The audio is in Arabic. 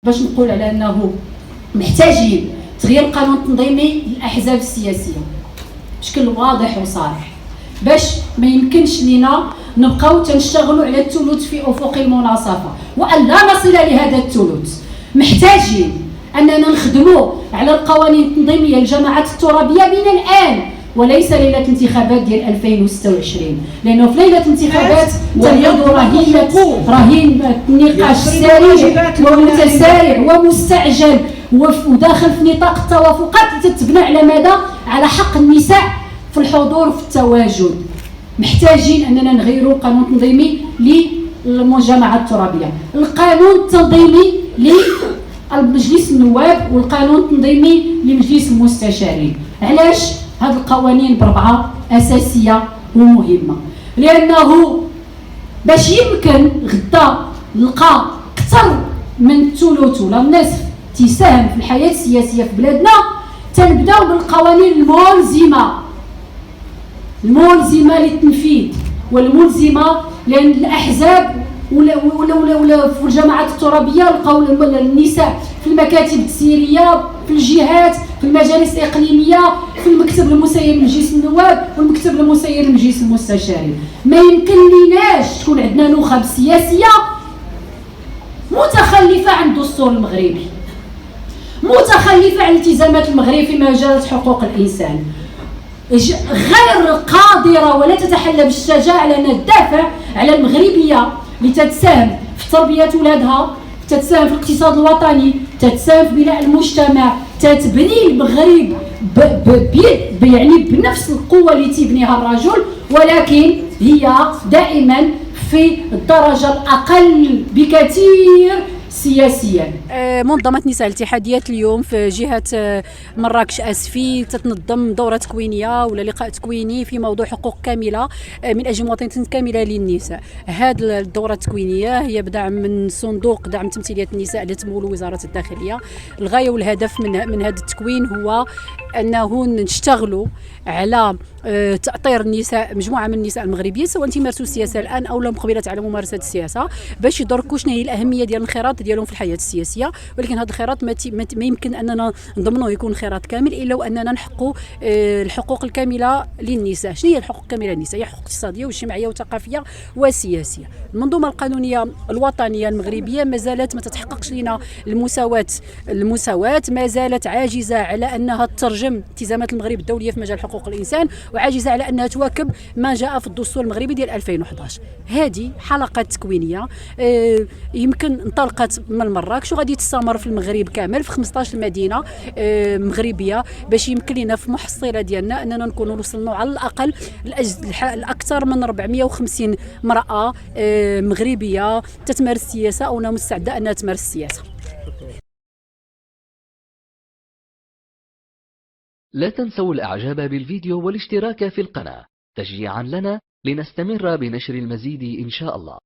باش نقول على انه محتاجين تغيير القانون التنظيمي للاحزاب السياسيه بشكل واضح وصريح، باش ما يمكنش لينا نبقاو تنشتغلوا على الثلث في افق المناصفه وان لا نصل لهذا الثلث. محتاجين اننا نخدموا على القوانين التنظيميه للجماعات الترابيه من الان وليس ليله الانتخابات ديال 2026، لانه في ليله الانتخابات تنعود رهين النقاش سريع ومتسارع ومستعجل وداخل في نطاق التوافقات اللي تتبنى على ماذا؟ على حق النساء في الحضور وفي التواجد. محتاجين اننا نغيروا القانون التنظيمي للمجامعات الترابيه، القانون التنظيمي لمجلس النواب والقانون التنظيمي لمجلس المستشارين. علاش؟ هاد القوانين بربعه اساسيه ومهمه، لانه باش يمكن غدا نلقى اكثر من الثلث ولا النصف تساهم في الحياه السياسيه في بلادنا، تنبداو بالقوانين الملزمه للتنفيذ والملزمه لان الاحزاب ولا في الجماعات الترابيه لقاو النساء في المكاتب التسييريه في الجهات في المجالس الاقليميه في المكتب المسير لمجلس النواب والمكتب المسير لمجلس المستشارين. ما يمكن ليناش تكون عندنا نخب سياسيه متخلفه عن الدستور المغربي، متخلفه عن التزامات المغرب في مجال حقوق الانسان، غير قادره ولا تتحلى بالشجاعه لان تدافع على المغربيه اللي تتساهم في تربيه ولادها، تتساهم في الاقتصاد الوطني، تتساهم في بناء المجتمع، تتبني المغرب يعني بنفس القوه اللي تبنيها الرجل، ولكن هي دائما في الدرجه الاقل بكثير سياسيا. منظمة نساء الاتحاديات اليوم في جهة مراكش اسفي تتنظم دورة تكوينية ولا لقاء تكويني في موضوع حقوق كاملة من اجل مواطنة كاملة للنساء. هذه الدورة التكوينية هي بدعم من صندوق دعم تمثيلية النساء اللي تمول وزارة الداخلية. الغاية والهدف من هذا التكوين هو انه نشتغلوا على تأطير النساء، مجموعة من النساء المغربيين سواء تمارسوا السياسة الآن أو لا مقبلات على ممارسة السياسة، باش يدركوا شنو هي الأهمية ديال الانخراط ديالهم في الحياة السياسية. ولكن هذا الانخراط ما يمكن أننا نضمنوه يكون انخراط كامل إلا وأننا نحقوا الحقوق الكاملة للنساء. شنو هي الحقوق الكاملة للنساء؟ هي حقوق اقتصادية واجتماعية وثقافية وسياسية. المنظومة القانونية الوطنية المغربية ما زالت ما تتحققش لنا المساواة ما زالت عاجزة على أنها تترجم التزامات المغرب الدولية في مجال حقوق الإنسان، وعاجزة على أنها تواكب ما جاء في الدستور المغربي ديال 2011. هذه حلقة تكوينية يمكن انطلقت من مراكش وغادي تستمر في المغرب كامل في 15 مدينة مغربية، باش يمكن لنا في محصلة ديالنا أننا نكونوا وصلنا على الأقل الأكثر من 450 امرأة مغربية تتمارس السياسة أو مستعدة أنها تمارس السياسة. لا تنسوا الإعجاب بالفيديو والاشتراك في القناة تشجيعا لنا لنستمر بنشر المزيد إن شاء الله.